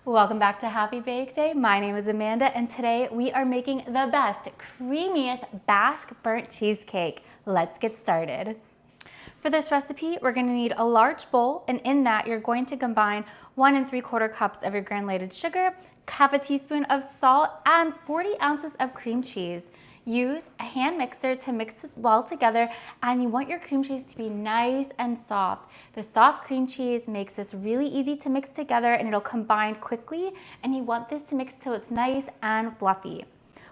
Welcome back to Happy Bake Day. My name is Amanda and today we are making the best, creamiest Basque burnt cheesecake. Let's get started. For this recipe, we're going to need a large bowl, and in that you're going to combine 1 3/4 cups of your granulated sugar, half a teaspoon of salt, and 40 ounces of cream cheese. Use a hand mixer to mix it well together, and you want your cream cheese to be nice and soft. The soft cream cheese makes this really easy to mix together and it'll combine quickly, and you want this to mix so it's nice and fluffy.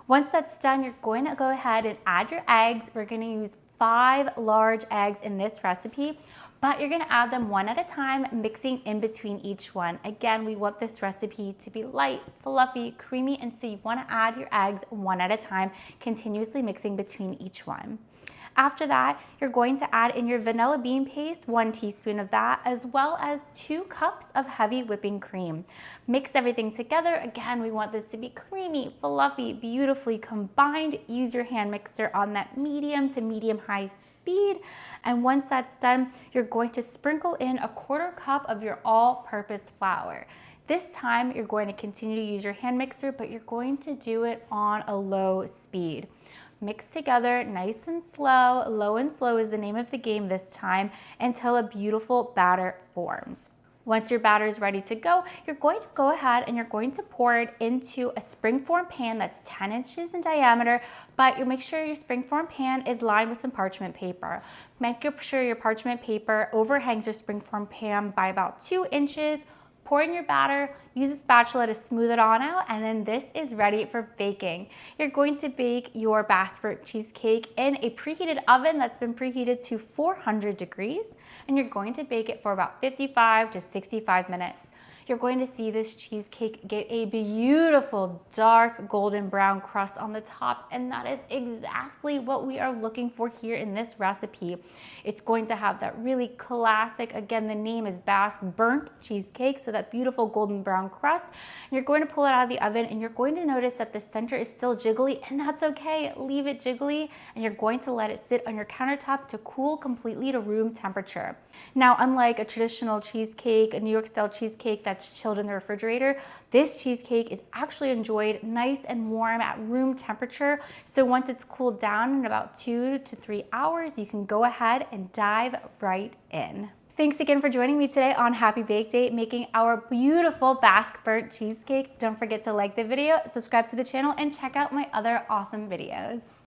Once that's done, you're going to go ahead and add your eggs. We're going to use 5 large eggs in this recipe, but you're going to add them one at a time, mixing in between each one. Again, we want this recipe to be light, fluffy, creamy, and so you want to add your eggs one at a time, continuously mixing between each one. After that, you're going to add in your vanilla bean paste, 1 teaspoon of that, as well as 2 cups of heavy whipping cream. Mix everything together. Again, we want this to be creamy, fluffy, beautifully combined. Use your hand mixer on that medium to medium-high speed. And once that's done, you're going to sprinkle in a 1/4 cup of your all-purpose flour. This time, you're going to continue to use your hand mixer, but you're going to do it on a low speed. Mix together nice and slow. Low and slow is the name of the game this time, until a beautiful batter forms. Once your batter is ready to go, you're going to go ahead and you're going to pour it into a springform pan that's 10 inches in diameter, but you make sure your springform pan is lined with some parchment paper. Make sure your parchment paper overhangs your springform pan by about 2 inches. Pour in your batter, use a spatula to smooth it on out, and then this is ready for baking. You're going to bake your Basque burnt cheesecake in a preheated oven that's been preheated to 400 degrees, and you're going to bake it for about 55 to 65 minutes. You're going to see this cheesecake get a beautiful dark golden brown crust on the top, and that is exactly what we are looking for here in this recipe. It's going to have that really classic, again, the name is Basque burnt cheesecake, so that beautiful golden brown crust. You're going to pull it out of the oven, and you're going to notice that the center is still jiggly, and that's okay. Leave it jiggly, and you're going to let it sit on your countertop to cool completely to room temperature. Now, unlike a traditional cheesecake, a New York style cheesecake that's chilled in the refrigerator, this cheesecake is actually enjoyed nice and warm at room temperature. So once it's cooled down in about 2 to 3 hours, you can go ahead and dive right in. Thanks again for joining me today on Happy Bake Day, making our beautiful Basque burnt cheesecake. Don't forget to like the video, subscribe to the channel, and check out my other awesome videos.